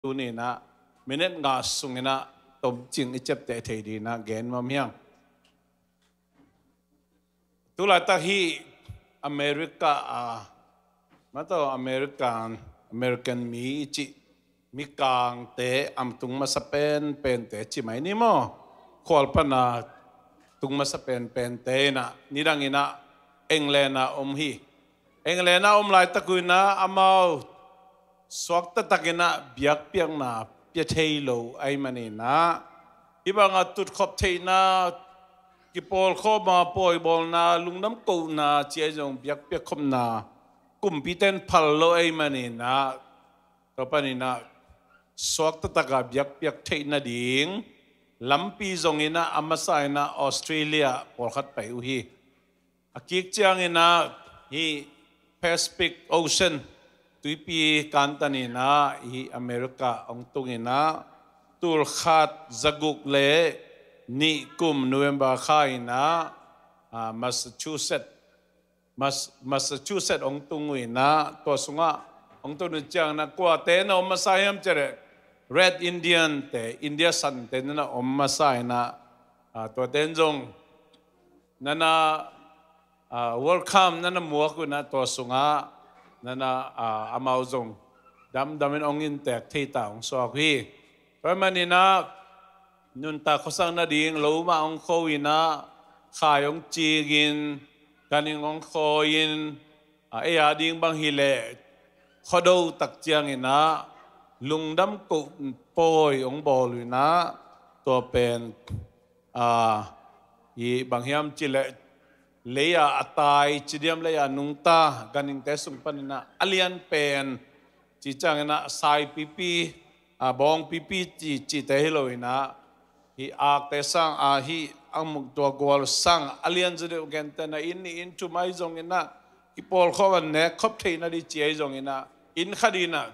tu ni na minute nga sungina tom ching ichep te thei di na gen mam hiang tu la ta hi America mato American mi chi mi kang te am tung masapen pen te chi mai ni mo khol pa na tung masapen pen te na nirang ina England na hi England na lai ta ku na amau swak ta takina biak piang na pia thei lo ai mani na ibanga tut khop thei na ki pol kho ma poi bol na lungnam ko na che jong biak piak khom na kum pi ten phal lo ai mani na to pani na swak ta taka biak piak thei na ding lampi zong ina amasai na Australia por khat pai u hi akik chiang ina hi Pacific Ocean tuipi kantani na hi America ong tungina tul khat zaguk le ni kum November khai na Massachusetts ong tunguina to sunga ong tunu chang na kwa te na masayam chere Red Indian te India san te na masay na to ten jong nana welcome nana muaku na to sunga nana amau zong damin ong in tek thei ta ong so hi permanina nun ta khosang na ding lo ma ong khoina khai ong chigin kaning ong khoin ya ding bang hile khodo tak chiang ina lungdam ko poi ong bolina to pen yi bang hiam chile leya atai chidiam leya nungta ganing te sung panina alian pen chi changena sai pipi bong pipi chi te heloina hi ak te sang hi amuk to gol sang alian jode gente na in to mai zong ina ipol khowan ne khop theina di chi zong ina in khadina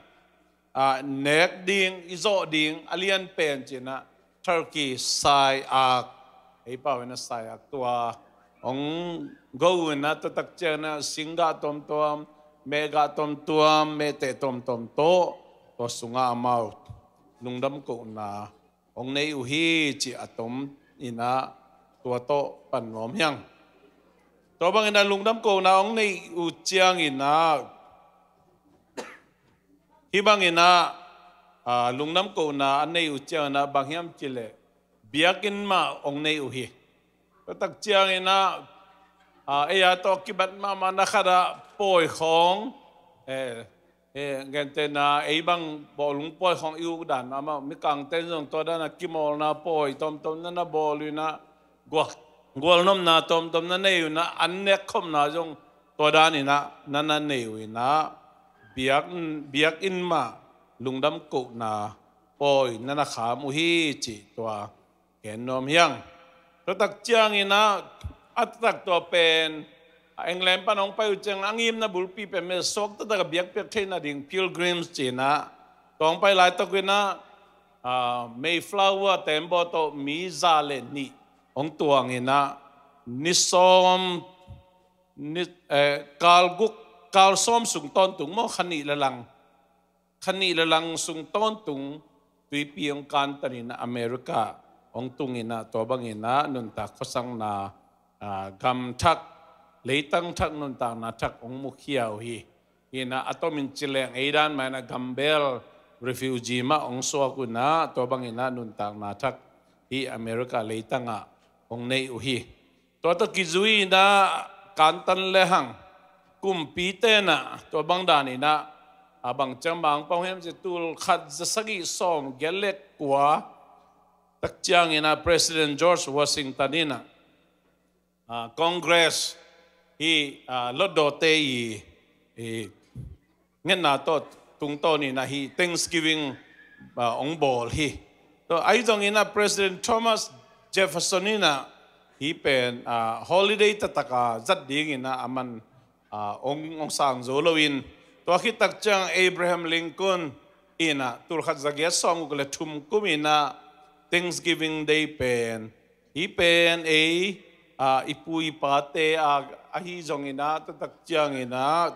nek ding izo ding alian pen china Turkey sai ak ei pawena sai ak tua ong go na to tak chena singa tom tom mega tom tom me te tom tom to sunga amau lungdam ko na ong nei u hi chi atom ina tua to pan nom hyang to bang ina lungdam ko na ong nei u chiang ina hi bang ina lungnam ko na anei u chiang na bangyam chile biakin ma ong nei u hi tak chiang ina ya to kibat ma na khada poi khong gente na bang bolung poi khong yu dan ama mi kang ten jong to dan kimol na poi tom na bolina gol nom na tom na nei na annek khom na jong to dan ina na nei na biak in ma lungdam ko na poi na kha mu hi chi to ken nom hyang to tak chiang ina at tak to pen England panong pa uchang angim na bulpi pe me sok ta daga biak pe thena ding pilgrims china tong pai lai to kina Mayflower tembo to mi zale ni ong tuang ina nisom ni kalsom sung ton tung mo khani lalang sung ton tung tui piong kantani na America ong tungina to bangina nun ta khosang na gam thak leitang thak nun ta na thak ong mukhiaw hi ina atomin chileng aidan mana gambel refugee ma ong so ku na to bangina nun ta na thak hi America leitanga ong nei u hi to kizui na kantan lehang kumpite na to bang dani na abang chambang panghem je tul khat zasagi som gelek kwa tak chiang ina President George Washington ina Congress hi lodo te ngen na to tung to ni na hi Thanksgiving ong bol hi to ai jong ina President Thomas Jefferson ina hi pen holiday tataka zat ding ina aman ong sang zolowin to khitak chang Abraham Lincoln ina tul khat zagia song uk le thum kumina Thanksgiving Day pen hi pen ipui pate hi zong ina tatak chiang ina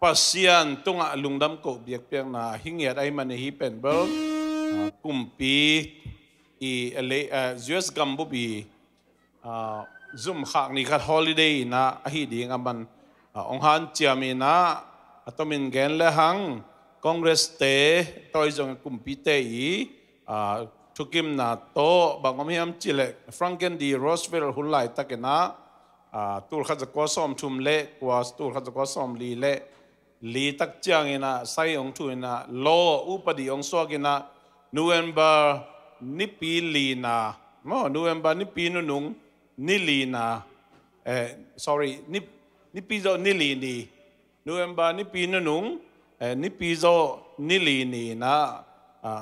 pasian tunga lungdam ko biak piang na hingiat ay man hi pen bel kumpi i US gambo bi zoom khak ni khat holiday na hi ding aman ong han chiami na atomin gen le hang congress te toy jong kumpi te i thukim na to bangom hiam chile franken di Roosevelt hulai takena tur khat ko som thum le was tur khat ko som li le li tak chiang ina sai ong thu ina lo upadi ong so gina November ni pi li na mo November ni pi nu nung ni li na sorry ni pi zo ni li ni November ni pi nu nung ni pi zo ni li ni na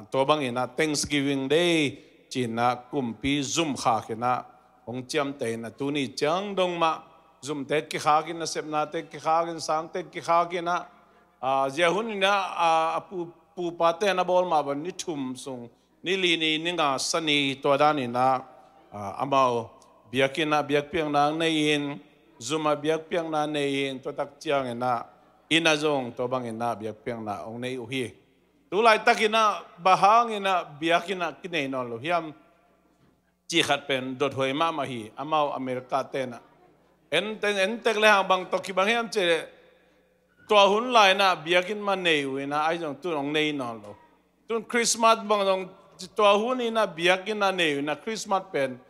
to bang ina Thanksgiving Day china kumpi zoom kha kena ong chiam te na tu ni chang dong ma zoom te ki kha kin na sep na te ki kha kin sang te ki kha kin na jehun na pu pa te na bol ma ban ni thum sung ni li ni nga sani to da ni na amao biakina biak piang na nei in zuma biak piang na nei in to tak chiang na ina zong to bang ina biak piang na ong nei u hi tu lai takina bahang ina biakina kinai no lo hiam chi khat pen dot hoi ma hi amao America te na en tek le hang bang to ki bang hiam che to hun lai na biakin ma nei u na ai jong tu ong nei no lo tu Christmas bang dong to hun ina biakin na nei na Christmas pen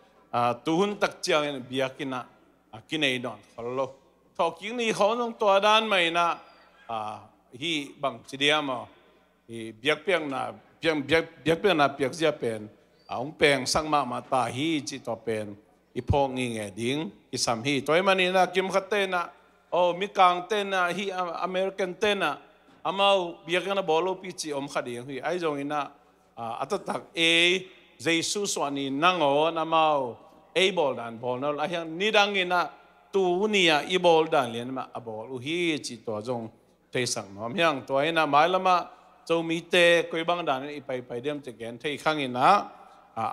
tu hun tak chiang ina biakina kinai no lo to ki ni ho nong to dan mai na hi bang chidiama hi biak piang na biak piang na biak zia pen ông peng sang ma ta hi chi to pen i phong ngi nge ding i sam hi toy mani na kim khatte na o mi kang te na hi American te na amau biak na bolo pi chi om khading hi ai jong ina atatak Jesus wani nango na mau able dan bol na a hian nidang ina tu nia i bol dan lian ma abol u hi chi to jong te sang nom hyang toy na mai lama châu mi te koi bang dan i pai dem che gen thei khang ina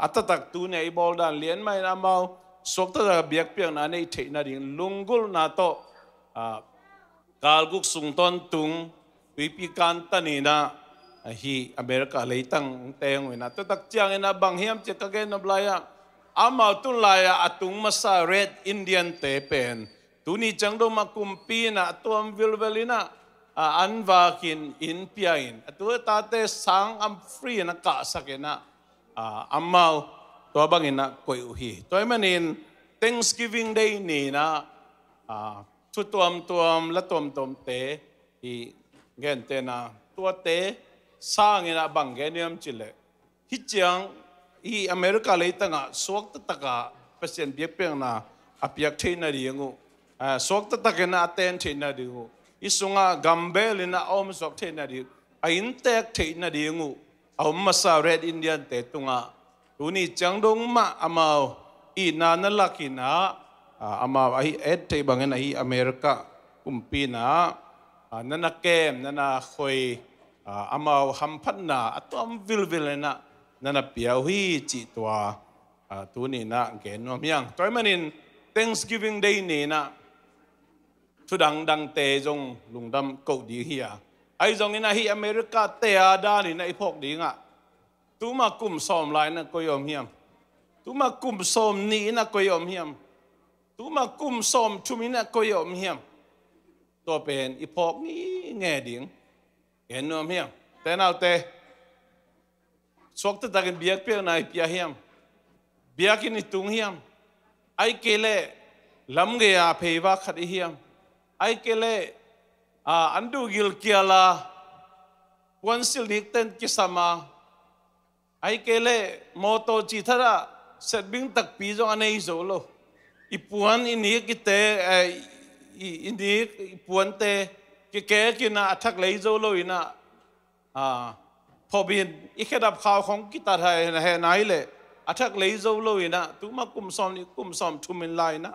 atatak tu ne i bol dan lian mai na mau sok ta biak piang na nei thei na ding lungul na to kalguk sung ton tung pi kan ta ni na hi America leitang teng na to tak chiang ina bang hiam che ka gen noblaya amau tu laya atung masa red Indian te pen tu ni chang do makumpi na tuam vilvelina anvakin in piain tu ta te sang am free na ka sakena amau to bangina koi uhi toy manin Thanksgiving Day ni na tu tuam la tom te i gen te na tua te sang ina bang geniam chile hi chiang i America le tanga sok ta taka pasien biak peng na apiak theina riengu sok ta takena aten theina riengu isunga gambel ina om sok theina ri ain tek theina riengu om masa red Indian te tunga tuni changdong ma amao i na lakina amao ai et te bangena hi America kumpina nana kem nana khoi amao hamphat na atom vilvilena nana piau hi chi twa tuni na gen nom yang toy manin Thanksgiving Day ni na thu dang te jong lungdam ko di hiya ai jong ina hi America te ada ni na ipok dinga tu ma kum som lai na ko yom hiam tu ma kum som ni na ko yom hiam tu ma kum som thumi na ko yom hiam to pen ipok ni nge ding gen nom hiam te nau te sok ta takin biak pe na pia hiam biak ni tung hiam ai kele lam ge ya pheiwa khat hiam ai kele andu gil kiala konsil nikten kisama ai kele moto chi thara setbing tak pi jong anei zo lo ipuan ini kite ini ipuan te ke kina athak lei zo lo ina phobin ikhedap khaw khong kita he nai le athak lei zo lo ina tuma kum som thumin lai na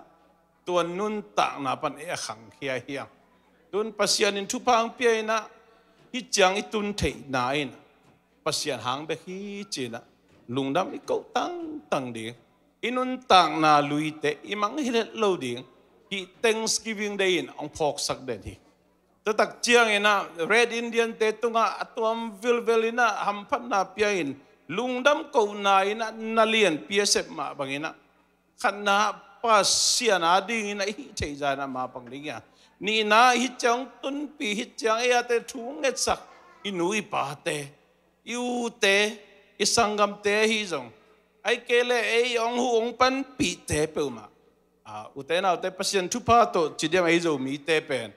tuan nun ta na pan e khang khia hiam tun pasian in thupang pia na hi chang itun thei na in pasian hang be hi china lungdam i ko tang ding inun tang na luite imang hi lo ding hi Thanksgiving Day in ong phok sak den hi tatak chiang ina Red Indian te tunga atuam vilvelina hampat na piain lungdam ko na ina nalian PSF ma bangina kana pasian ading ina hi chejana ma panglingya ni na hi chang tun pi hi chang ya te thung et sak inui pa te yu te isangam te hi jong ai kele ei ong hu ong pan pi te pe ma uten au te pasien thu pa to chidiam ei zo mi te pen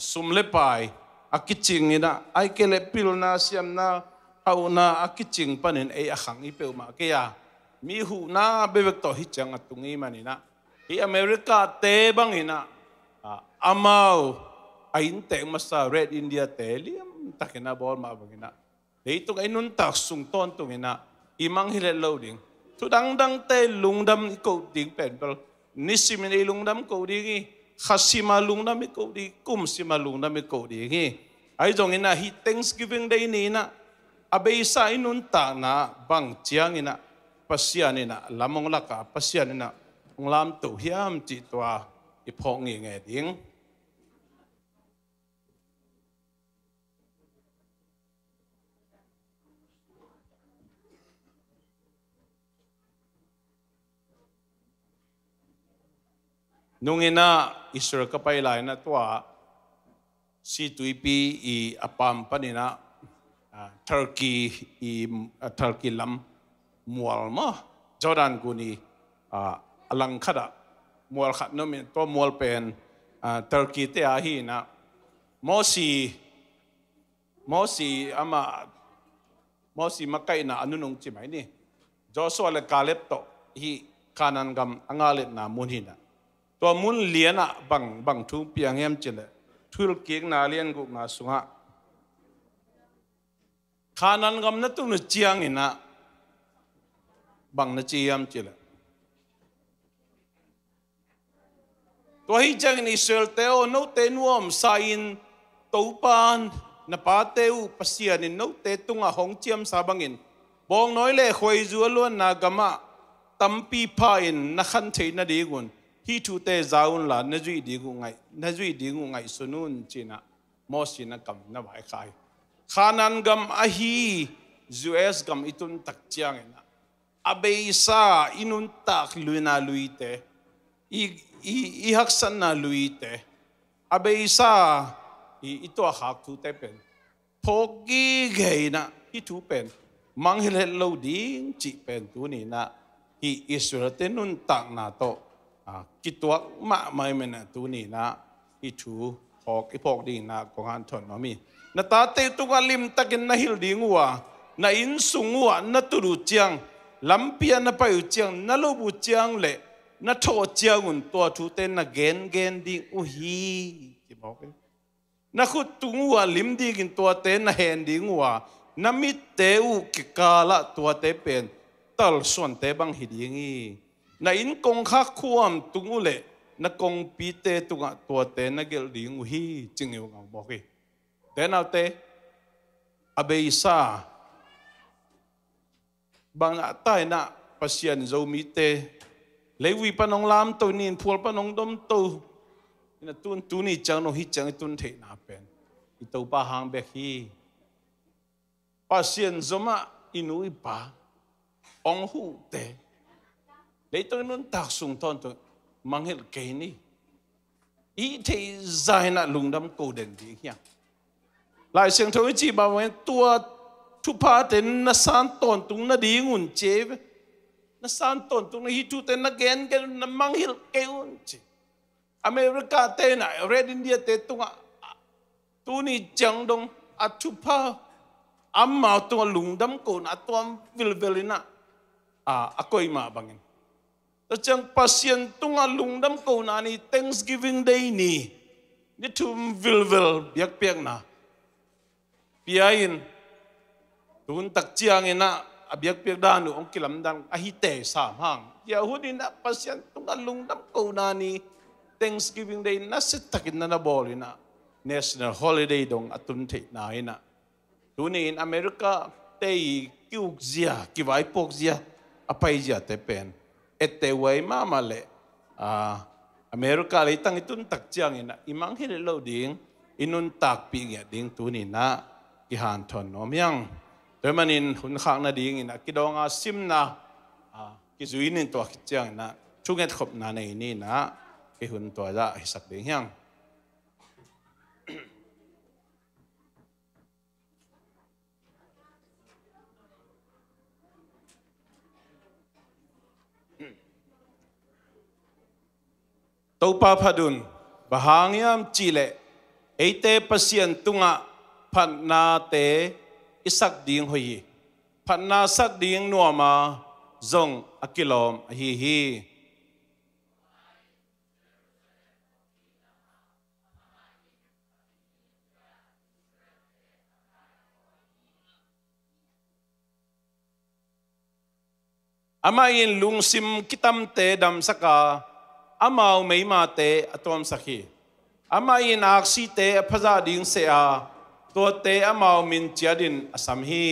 sum le pai akiching ina ai kele pil na siam na au na akiching panin ei akhang i pe ma ke ya mi hu na bebek to hi chang atungi manina hi America te bang ina amau ain te masa Red India te liam takena bol ma bangina dei to ai nun tak sung ton tungina imang hile loading tu dang te lungdam ko ding pen bel nisim ni lungdam ko ding khasima lungdam ko ding kum sima lungdam ko ding ai jong ina hi Thanksgiving day ni na abe sa inun ta na bang chiang ina pasian ina lamong laka pasian ina nglam tu hiam chi twa ipong nge ding nung ina Israel kapailay na tuwa si tuipi i apam panina Turkey Turkey lam mual mo Jordan guni alang kada mual khat no min to mual pen Turkey te ahi na mosi makai na anunong chimai ni Joshua le Caleb to hi kanan gam angalit na munhina to mun liana bang thu piang em chile thul kek na lian gu nga sunga kanan gam na tu na chiang ina bang na chiam chile to hi chang ni Israel te o no te nuam sain topan na pateu pasian in no te tunga hong chiam sabangin bong noi le khoi zu luan na gama tampi pain na khan thei na digun hi thu te zaun la na zui di gu ngai sunun china mosina kam na bai khai khanan gam ahi US gam itun tak chiang ina abeisa inun tak luina luite i haksan na luite abeisa ito hak thu te pen thogi geina hi thu pen manghil lo ding chi pen tu ni na hi Israel tenun tak na to kituak ma mai mena tu ni na hi thu hok ipok ding na kong han thon no mi na ta te tu ga lim takin na hil ding wa na in sungwa na turu chiang lampia na pa chiang na lo bu chiang le na tho chiang un to thu ten na gen ding u hi ki bok na khut tungwa lim ding to ten na hen ding wa na mi te u ki kala to te pen tal son te bang hi ding i na in kong khak khuam tungule na kong pi te tunga to te na gel ding u hi chingeu ngam bok i te na te abeisa bang tai na pasian zo mi te lewi panong lam to nin phul panong dom to na tun tu ni chang no hi chang tun the na pen I to pa hang bek hi pasian zoma inui pa ong hu te le to nun tak sung ton to manghel ke ni I the zaina lungdam ko den di hiang lai siang thoi chi ba wen tua thu pa ten na san ton tung na ding un che na san ton tung na hi tu ten na gen na manghil ke un che America te na Red India te tunga tu ni chang dong a thu pa amma tu lungdam ko na tuam vilvelina a koi ma bangin ta chang pasien tunga lungdam ko na ni Thanksgiving day ni thum vilvel biak piak na piain tun tak chiang ina abiak piak danu ong kilam dang ahite sam hang ya hudin na pasien tunga lungdam ko na ni Thanksgiving day na sitakin na bolina national holiday dong atun the na ina tuni in America te kiuk zia kiwai pok zia apai zia te pen ete wai mama le America le tang itun tak chiang ina imang hile lo ding inun tak pi nge ding tu ni na ki han thon nom yang toy manin hun khak na ding in akidonga sim na ki zuin in to khichang na chunget khop na nei ni na ki hun to da hisak ding yang Topa phadun bahangiam chile eite pasien tunga phatna te isak ding hoi phatna sak ding nuama zong akilom hi ama in lungsim kitam te dam saka amau mei ma te atom sakhi ama in aksi te phaza ding se a to te amau min chiadin asam hi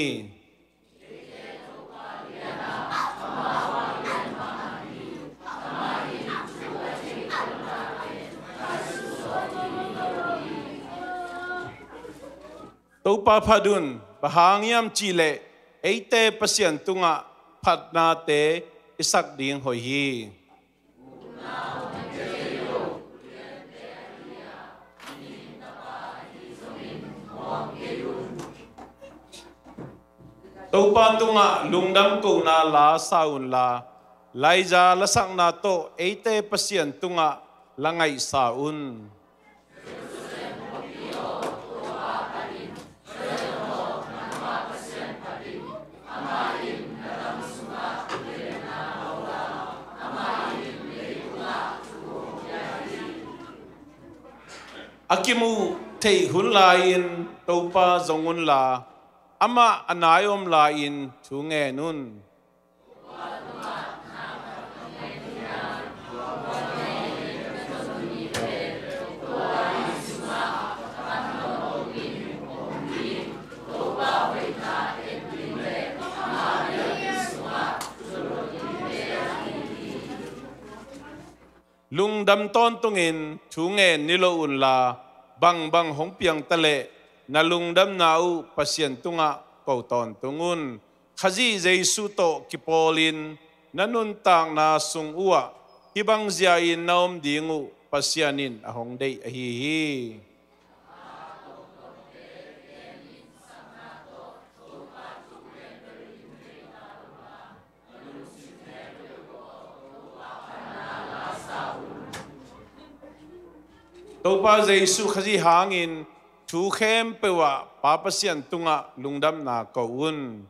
Topa phadun bahangiam chile eite pasien tunga phatna te isak ding hoi hi Topa tunga lungdam ko na la saun la laija lasak na to eite pasien tunga langai saun Akimu thei hun lain topa zongun la ama anayom lain thunge nun Lungdam ton tungin thunge nilo un la bang hong piang tale na lungdam nau pasien tunga ko ton tungun khazi jesu to kipolin nanun tang na sung uwa hibang zia in naum dingu pasianin ahong dei hi Topa Jesu khazi hangin thu khem pewa papasian tunga lungdam na ko un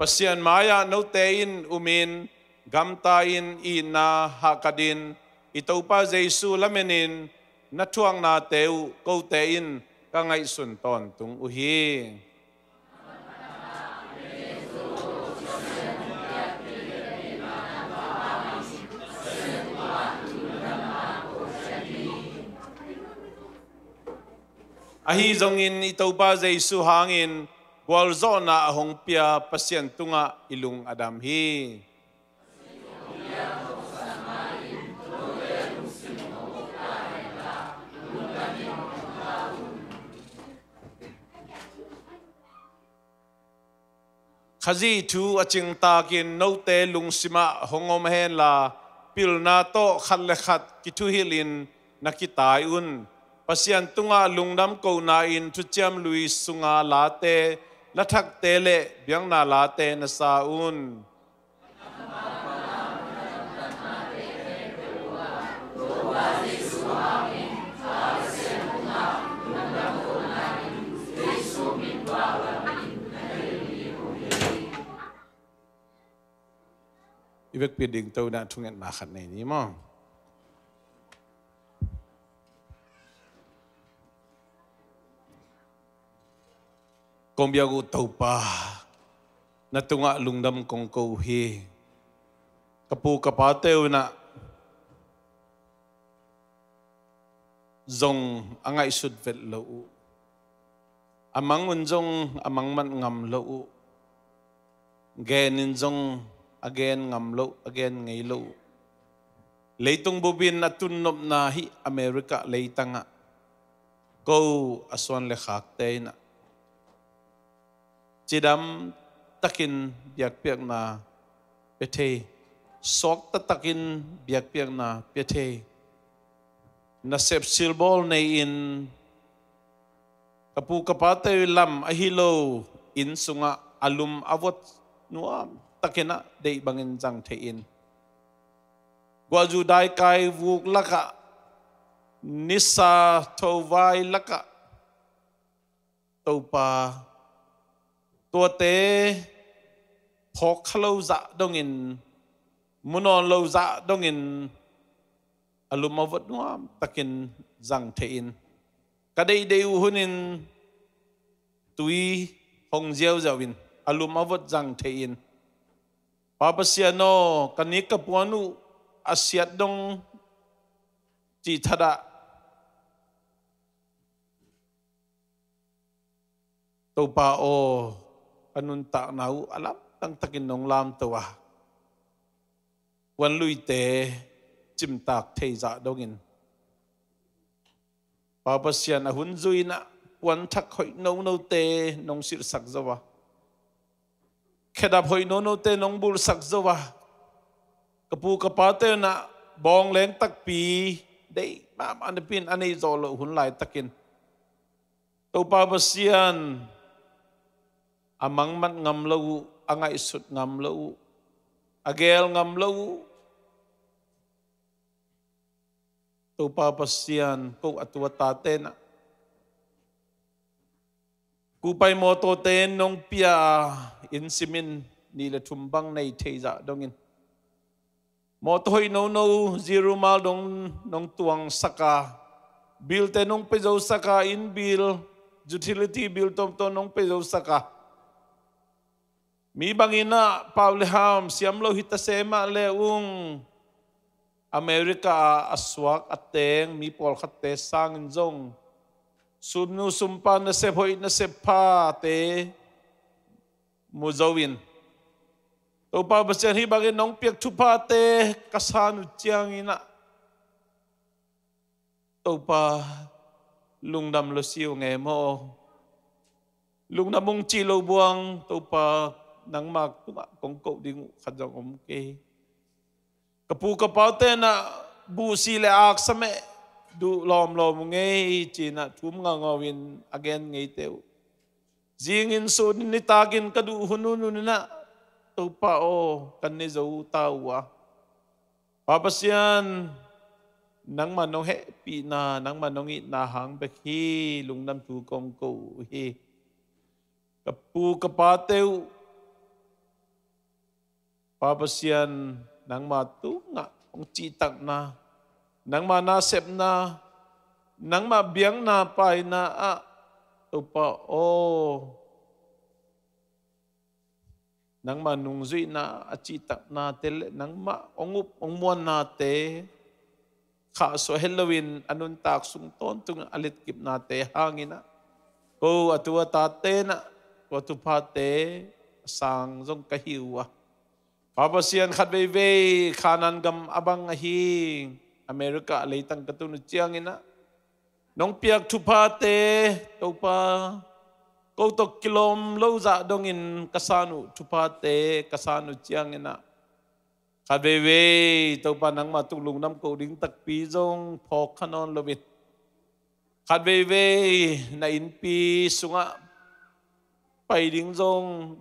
Pasian maya no tein umin gamtain ina hakadin itopa Jesu lamenin natuang na teu ko tein kangai sun ton tung uhi ahi zongin itopa Jesu hangin gwalzo na ahong pia pasien tunga ilung adam hi Khazi thu aching takin note lungsima hongom hen la pilna to khalle khat kithu hilin nakitai un pasian tunga lungnam ko na in thucham lui sunga late lathak tele biang na late na sa un Ibig piding tau na tungan makan na ini mo. Kung biyago tau pa, na tunga lungdam kong kauhi. Kapu kapatew na zong angay sudvet lau. amang unjong amang man ngam lo gen injong again ngam lo again ngei lo leitung bubin na tunnop na hi Amerika leitanga ko aswan le khak te na chidam takin biak piak na pethe sok ta takin biak piak na pethe na sep silbol nei in kapu kapate lam ahilo in sunga alum avot nuam takina dei bangin jang thein gwaju dai kai vuk laka nisa thovai laka topa te phok khalo za dongin munon lo za dongin alum avot nuam takin jang thein kadai deu hunin tui hong jiao zawin alum avot jang thein papasiano kanika puanu asiat dong chi thada topa o kanun ta nau alam tang takin nong lam tawa wan lui te chim tak thei za dongin papasian ahun zuina wan thak hoi no te nong sir sak zawa khedap hoi no te nong bul sak zawa kapu kapate na bong leng tak pi dei ma anpin anei zolo hun lai takin to papasian amang man ngam lo angai sut ngam lo agel ngam lo to papasian ko atwa tate na kupay moto ten nong pia insimin nila tumbang na iteza dongin moto hoy no zero mal nong tuang saka bill te nong peso saka in bill utility bill to nong peso saka mi bangina pauleham siam lo hitasema leung Amerika aswak ateng mi pol khatte sang jong sumnu sumpa na sephoy na sepa te muzawin to pa basen hi bagin nong piak thupa te kasanu chiang ina to pa lungdam lo siu nge mo lungdam mong chi lo buang to pa nang mak tunga kong ko ding khadang om ke kapu kapaute na bu si le ak same du lom ngei china thum nga ngawin again ngei teu jingin so ni tagin kadu hununu na to pa o kan ni zo tawa papasian nang manong he pi na nang manong i na hang be hi lungnam tu kong ko hi kapu kapateu papasian nang matu nga ong chitak na nang manasep na nang mabiang na pai na tupa o nang manungzui na achitak na tele nang ma ongup ongmuan na te kha so Halloween anun tak sung ton tung alit kip na te hangina ko atua ta te na ko tu pa te sang jong kahiwa papasian khat ve khanan gam abang hi Amerika leitang katunu chiang ina nong piak thupa te topa ko to kilom lo za dongin kasanu thupa te kasanu chiang ina khat ve topa nang matulung nam ko ding tak pi jong phok khanon lobit khat ve na in pi sunga pai ding jong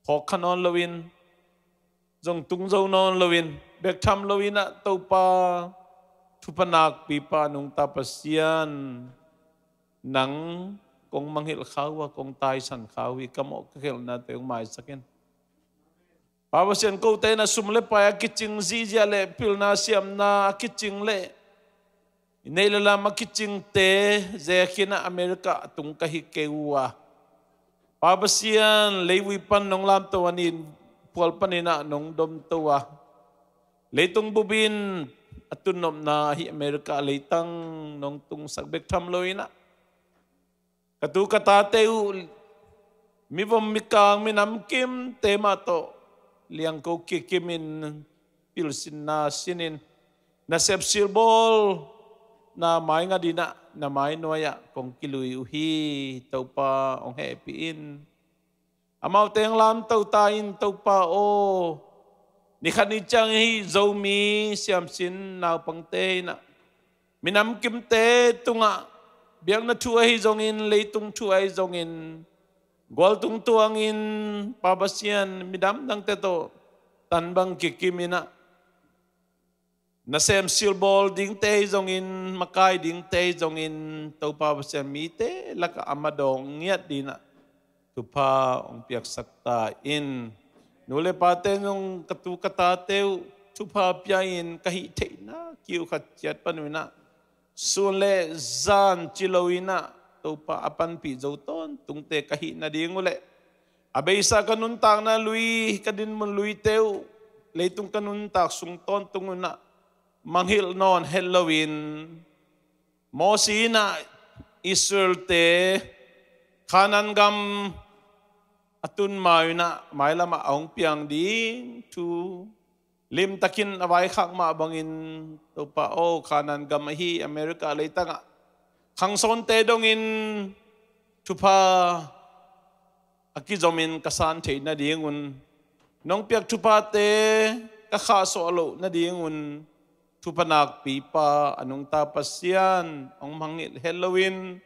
phok khanon lowin jong tung zo non lowin bek tham lowina topa thupanak pipa nung tapasian nang kong manghil khawa kong tai san khawi kamo khel na te mai sakin papasian ko te na sumle pa kiching zizia le pilna siam na kiching le inela makiching te zekhina Amerika tung kahi kewa papasian lewi pan nong lam tawanin pual panina nong dom tawa leitung bubin atunom na hi Amerika leitang nong tung sagbek tham loina katu katateu mi vom mikang minam kim tema to liang ko kikimin pilsin na sinin na sepsilbol na mai nga dina na mai noya kong kilui uhi tau pa ong happy in amaw teng lam tau tain tau pa o ni khani chang hi zomi siam sin naw pang te na minam kim te tunga biang na thu hi zongin leitung thu ai zongin gol tung tuangin pabasian midam nang te to tanbang kikimina na sem silbol ding te zongin makai ding te zongin tau pabasian mite laka amadong ngiat dina tupa ong piak sakta in nule pate ng katu katateu tupa piain kahi te na kiu khachiat panuina sule zan chilowina tupa apan pi zauton tungte kahi na ding ule abeisa kanuntang na lui kadin mon lui teu leitung kanuntak sungton tunguna manghil non Halloween mosina Israel te kanan gam atun mayuna mayla maong piang ding tu lim takin awai khak ma bangin to pa o kanan gam hi America leita nga khang son te dongin tu pa akizomin kasan the na dingun nong piak tu pa te ka kha so lo na dingun tu panak pipa anong tapas yan ang mangil Halloween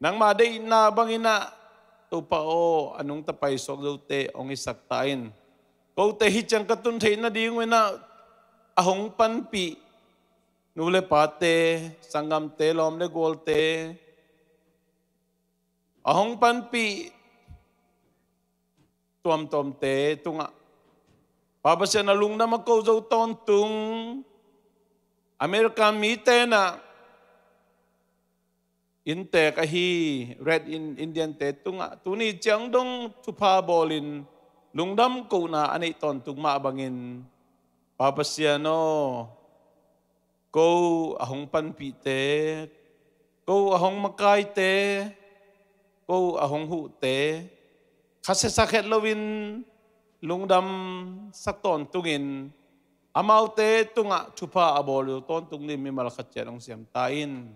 nang maday na bangina to pa o anong tapay so te ong isaktain ko te hichang katun the na dingun na ahong panpi nule pate sangam te lom le golte ahong panpi tom te tunga babasya na lung na magko zo tung America mite na inte kahi red in Indian te tunga tuni chang dong tupa bolin lungdam ko na anay ton tugma bangin babasya no ko ahong panpite ko ahong makay te ko ahong hute kasi sakit lawin lungdam sakton tungin amaw te tunga tupa abolo ton tungin mi malakat yan ang siyam tain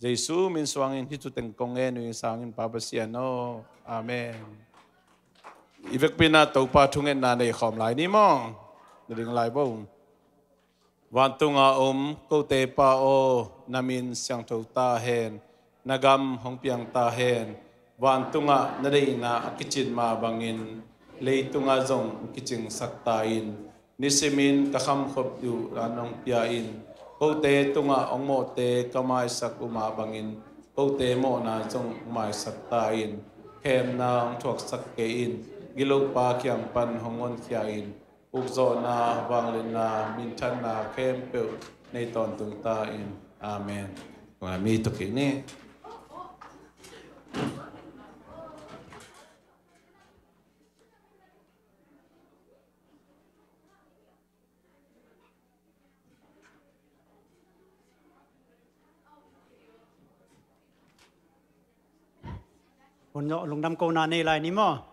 Jesu min suangin hito tengkongen yung sangin babasya no amen ivek pinato pa tungin nanay khom lai ni mo naring lai bo wantunga ko te pa o namin siyang to tahen nagam hong piang tahen wantunga naday na kitchen mabangin leitunga zong kitchen saktain nisimin kakam khop yu anong piain ko te tunga ong mo te kamay sak umabangin ko te mo na zong umay saktain kem na ang tuwak sakkein gilaw pa kiyang pan hongon kiyain ukzo na wanglin na mintan na kempel na iton tain amen kung amito kini Punyo lungdam ko na nilay ni mo.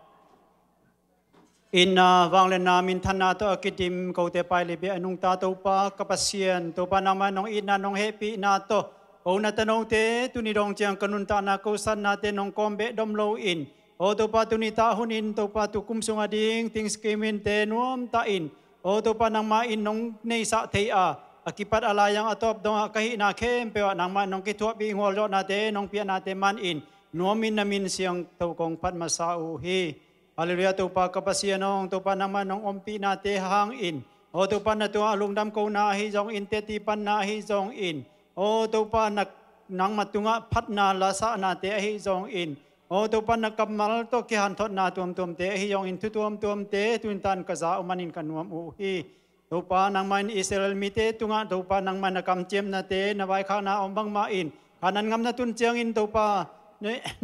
In wanglen namin tanato akitim ko te pai libi anong tato pa kapasyan to pa naman nung ina nung happy nato. O natanong te tunidong tiyang kanunta na ko san natin nung kombe domlow in. O to pa tunitahunin to pa tukumsung ading things kimin te nuam tain. O to pa nang main nung nesa te a. Akipat alayang atop dong kahi na kempewa nang man nung kituwa bingwalo natin nung piya natin man in. Nuamin namin siyang tawkong patmasauhi. Hallelujah, tupa kapasyanong, tupa naman ng umpi nate hangin. O tupa na tuwa alungdam ko na hizong in, tetipan na hizong in. O tupa nang matunga pat na lasa nate hizong in. O tupa nagkamal to kihantot na tuam-tuam te hizong in, tutuam-tuam te, tuintan kaza umanin kanuam uhi. Tupa nang man Israel mite, tunga tupa nang man nakamtiem nate, naway ka na umbang main. Kanan ngam na tuntiang in tupa,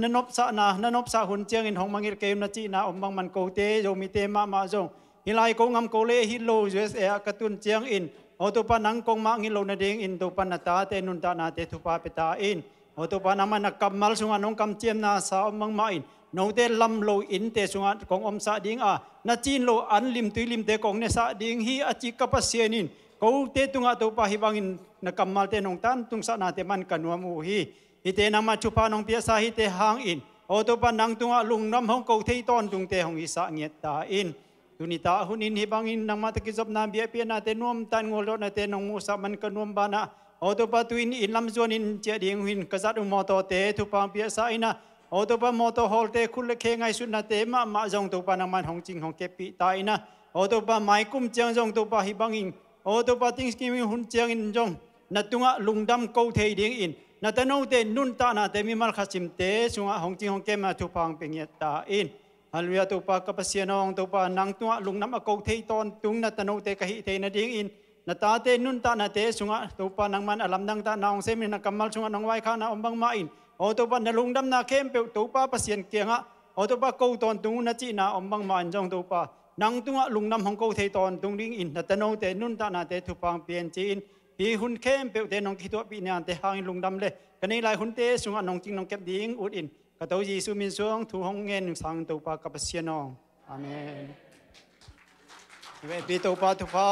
nanop sa hun chiang in hong mangir kayo na chi na ombang man ko te zo mi te ma zong hilai ko ngam ko le hilo USA katun chiang in o to pa nang kong ma ngilo na ding in to pa na ta te nun ta na te tu pa peta in o to pa naman nagkamal sunga nong kamtiem na sa omang main no te lam lo in te sunga kong om sa ding a na chin lo an lim tui lim te kong ne sa ding hi a chi kapasienin ko te tunga to pa hibangin nagkamal te nong tan tung sa nate man kanuam uhi ite nama chupa nong pia sa hi te hang in o to pa nang tunga lung nam hong ko thei ton tung te hong isa nget ta in tunita hunin hibangin nang matakizop na bia pia nate nuam tan ngolo nate nong musa man kanuam bana o to pa tuin in lam zuan in chia ding hin kazat moto te tu pa pia sa ina o to pa moto hol te khul khe ngai sun na te ma jong to pa nang man hong ching hong ke pi ta ina o to pa mai kum chiang jong to pa hibangin o to pa ting skim hun chiang in jong na tunga lungdam ko thei ding in na tano te nun ta na te mi mal khasim te sunga hong ching hong ke ma tu pang pengya ta in hallelujah to pa kapasianong to pa nang tunga lungnam ko thei ton tung na tano te ka hi te na ding in na ta te nun ta na te sunga to pa nang man alam nang ta naong sem na kamal sunga nang wai kha na ombang main o to pa na lungdam na kem pe to pa pasien kianga o to pa ko ton tung na chi na ombang man jong to pa nang tunga lungnam hong ko thei ton tung ding in na tano te nun ta na te tu pang pien chi in hi hun kem pe te nong ki to pi na te hang lungdam le kanai lai hun te sunga nong ching nong kep ding ut in ka to Jesu min suang thu hong ngen sang to pa kapasianong amen ve pi to pa tu pa